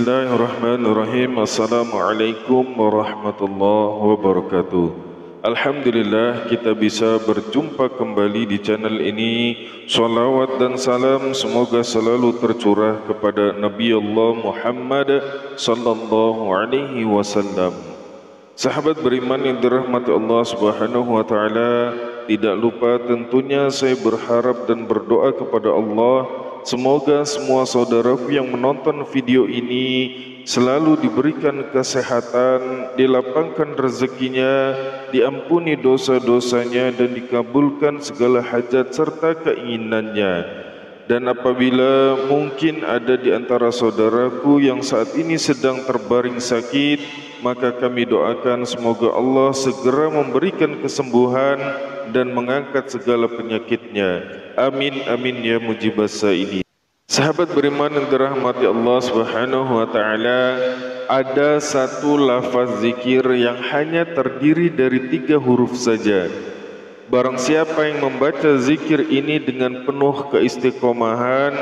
Bismillahirrahmanirrahim. Assalamualaikum warahmatullahi wabarakatuh. Alhamdulillah kita bisa berjumpa kembali di channel ini. Salawat dan salam semoga selalu tercurah kepada Nabi Allah Muhammad sallallahu alaihi wasallam. Sahabat beriman yang dirahmati Allah Subhanahu wa taala, tidak lupa tentunya saya berharap dan berdoa kepada Allah semoga semua saudaraku yang menonton video ini selalu diberikan kesehatan, dilapangkan rezekinya, diampuni dosa-dosanya dan dikabulkan segala hajat serta keinginannya. Dan apabila mungkin ada di antara saudaraku yang saat ini sedang terbaring sakit, maka kami doakan semoga Allah segera memberikan kesembuhan dan mengangkat segala penyakitnya. Amin amin ya mujibas sa'ilin. Sahabat beriman yang dirahmati Allah Subhanahu wa taala, ada satu lafaz zikir yang hanya terdiri dari 3 huruf saja. Barang siapa yang membaca zikir ini dengan penuh keistiqomahan,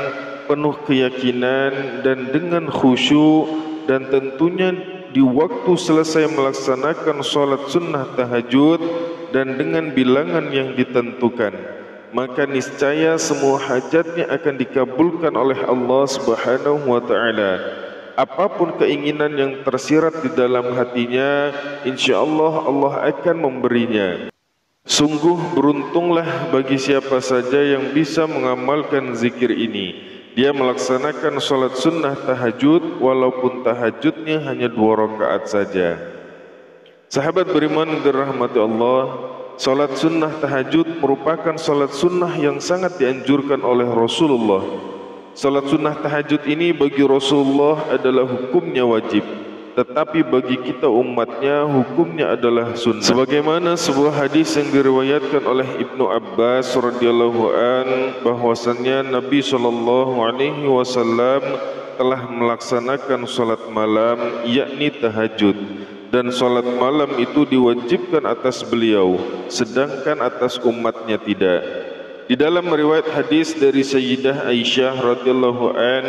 penuh keyakinan dan dengan khusyuk, dan tentunya di waktu selesai melaksanakan sholat sunnah tahajud dan dengan bilangan yang ditentukan, maka niscaya semua hajatnya akan dikabulkan oleh Allah Subhanahu wa taala. Apapun keinginan yang tersirat di dalam hatinya, insyaallah Allah akan memberinya. Sungguh beruntunglah bagi siapa saja yang bisa mengamalkan zikir ini. Dia melaksanakan sholat sunnah tahajud walaupun tahajudnya hanya 2 rakaat saja. Sahabat beriman dirahmati Allah, sholat sunnah tahajud merupakan sholat sunnah yang sangat dianjurkan oleh Rasulullah. Sholat sunnah tahajud ini bagi Rasulullah adalah hukumnya wajib, tetapi bagi kita umatnya hukumnya adalah sunnah. Sebagaimana sebuah hadis yang diriwayatkan oleh Ibnu Abbas radhiyallahu an, bahwasannya Nabi sallallahu alaihi wasallam telah melaksanakan salat malam, yakni tahajud, dan salat malam itu diwajibkan atas beliau, sedangkan atas umatnya tidak. Di dalam riwayat hadis dari Sayyidah Aisyah radhiyallahu an,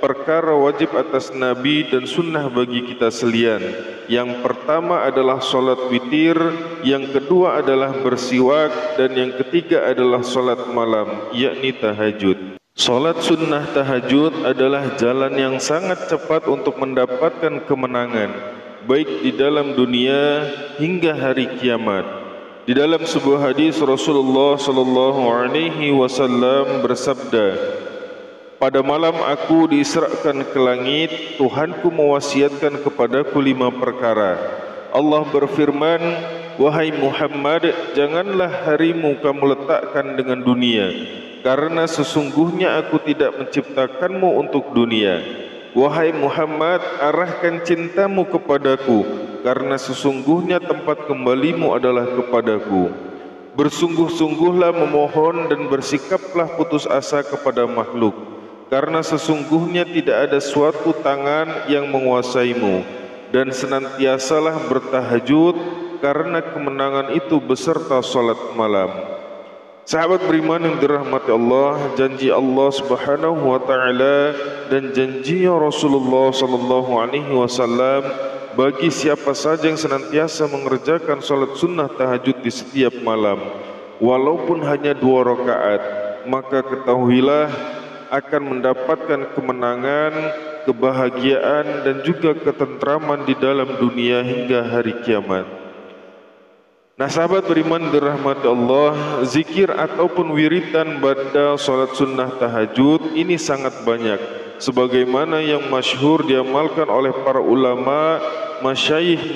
perkara wajib atas Nabi dan sunnah bagi kita sekalian. Yang pertama adalah solat witir, yang kedua adalah bersiwak, dan yang ketiga adalah solat malam, yakni tahajud. Solat sunnah tahajud adalah jalan yang sangat cepat untuk mendapatkan kemenangan, baik di dalam dunia hingga hari kiamat. Di dalam sebuah hadis Rasulullah sallallahu alaihi wasallam bersabda, pada malam aku diisrakan ke langit, Tuhanku mewasiatkan kepadaku 5 perkara. Allah berfirman, wahai Muhammad, janganlah harimu kamu letakkan dengan dunia, karena sesungguhnya aku tidak menciptakanmu untuk dunia. Wahai Muhammad, arahkan cintamu kepadaku, karena sesungguhnya tempat kembalimu adalah kepadaku. Bersungguh-sungguhlah memohon dan bersikaplah putus asa kepada makhluk, karena sesungguhnya tidak ada suatu tangan yang menguasaimu, dan senantiasalah bertahajud, karena kemenangan itu beserta salat malam. Sahabat beriman yang dirahmati Allah, janji Allah Subhanahu wa taala dan janjinya Rasulullah sallallahu alaihi wasallam bagi siapa saja yang senantiasa mengerjakan salat sunnah tahajud di setiap malam, walaupun hanya 2 rakaat, maka ketahuilah akan mendapatkan kemenangan, kebahagiaan dan juga ketentraman di dalam dunia hingga hari kiamat. Nah, sahabat beriman dirahmati Allah, zikir ataupun wiridan pada salat sunnah tahajud ini sangat banyak, sebagaimana yang masyhur diamalkan oleh para ulama, masyayikh.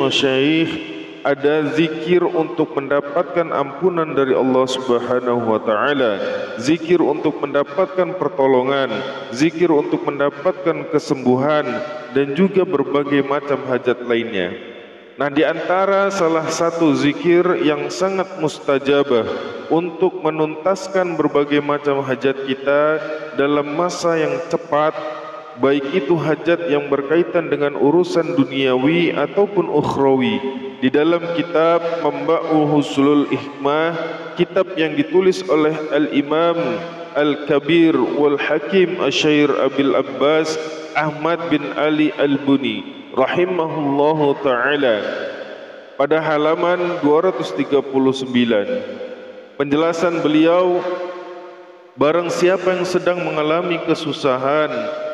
Ada zikir untuk mendapatkan ampunan dari Allah Subhanahu wa taala, zikir untuk mendapatkan pertolongan, zikir untuk mendapatkan kesembuhan, dan juga berbagai macam hajat lainnya. Nah, di antara salah satu zikir yang sangat mustajabah untuk menuntaskan berbagai macam hajat kita dalam masa yang cepat, baik itu hajat yang berkaitan dengan urusan duniawi ataupun ukhrawi, di dalam kitab Mamba'ul Husulul Hikmah, kitab yang ditulis oleh Al-Imam Al-Kabir wal Hakim Asyair Abil Abbas Ahmad bin Ali Al-Buni rahimahullahu ta'ala pada halaman 239. Penjelasan beliau, barang siapa yang sedang mengalami kesusahan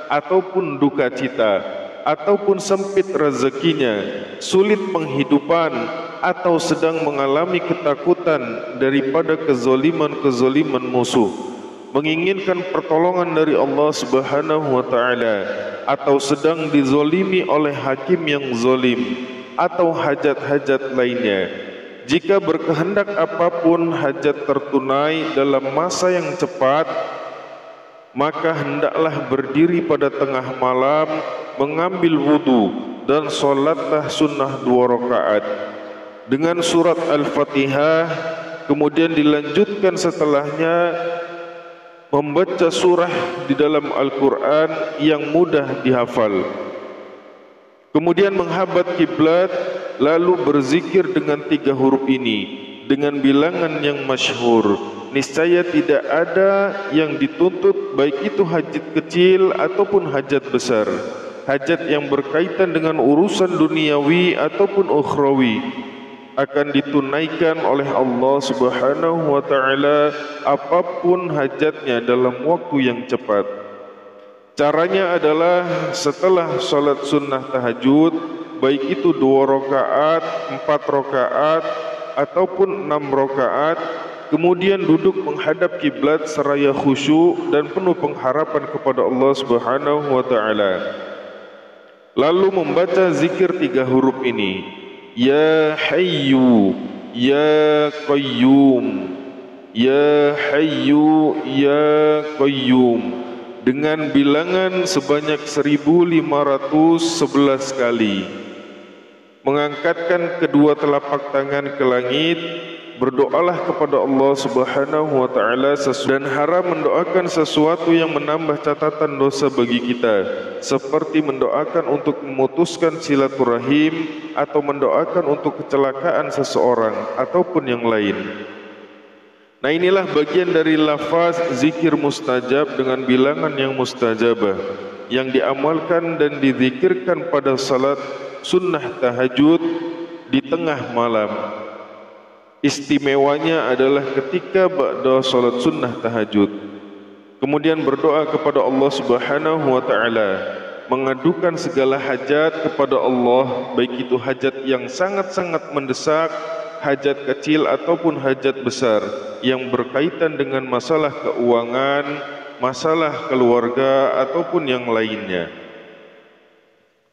ataupun duka cita, ataupun sempit rezekinya, sulit penghidupan, atau sedang mengalami ketakutan daripada kezoliman-kezoliman musuh, menginginkan pertolongan dari Allah Subhanahu wa ta'ala, atau sedang dizolimi oleh hakim yang zolim, atau hajat-hajat lainnya, jika berkehendak apapun hajat tertunai dalam masa yang cepat, maka hendaklah berdiri pada tengah malam, mengambil wudu, dan solatlah sunnah 2 rakaat dengan surat Al-Fatihah, kemudian dilanjutkan setelahnya membaca surah di dalam Al-Quran yang mudah dihafal, kemudian menghadap kiblat, lalu berzikir dengan 3 huruf ini dengan bilangan yang masyhur. Niscaya tidak ada yang dituntut, baik itu hajat kecil ataupun hajat besar, hajat yang berkaitan dengan urusan duniawi ataupun ukhrawi, akan ditunaikan oleh Allah Subhanahu wa ta'ala apapun hajatnya dalam waktu yang cepat. Caranya adalah setelah salat sunnah tahajud, baik itu 2 rakaat, 4 rakaat, ataupun 6 rakaat, kemudian duduk menghadap kiblat seraya khusyuk dan penuh pengharapan kepada Allah Subhanahu wa ta'ala, lalu membaca zikir 3 huruf ini, Ya Hayyu Ya Qayyum, Ya Hayyu Ya Qayyum, dengan bilangan sebanyak 1511 kali. Mengangkatkan kedua telapak tangan ke langit, berdoalah kepada Allah Subhanahu wa ta'ala, dan haram mendoakan sesuatu yang menambah catatan dosa bagi kita, seperti mendoakan untuk memutuskan silaturahim, atau mendoakan untuk kecelakaan seseorang ataupun yang lain. Nah, inilah bagian dari lafaz zikir mustajab dengan bilangan yang mustajabah yang diamalkan dan dizikirkan pada salat sunnah tahajud di tengah malam. Istimewanya adalah ketika ba'da salat sunnah tahajud, kemudian berdoa kepada Allah Subhanahu wa ta'ala, mengadukan segala hajat kepada Allah, baik itu hajat yang sangat-sangat mendesak, hajat kecil ataupun hajat besar yang berkaitan dengan masalah keuangan, masalah keluarga ataupun yang lainnya.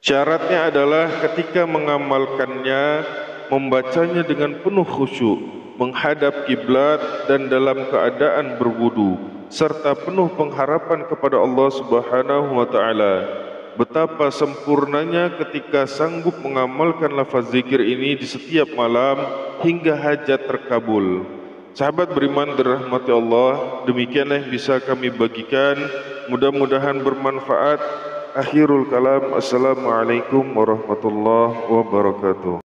Syaratnya adalah ketika mengamalkannya, membacanya dengan penuh khusyuk, menghadap kiblat dan dalam keadaan berwudu, serta penuh pengharapan kepada Allah Subhanahu wa ta'ala. Betapa sempurnanya ketika sanggup mengamalkan lafaz zikir ini di setiap malam hingga hajat terkabul. Sahabat beriman dirahmati Allah, demikianlah yang bisa kami bagikan, mudah-mudahan bermanfaat. Akhirul kalam, assalamualaikum warahmatullahi wabarakatuh.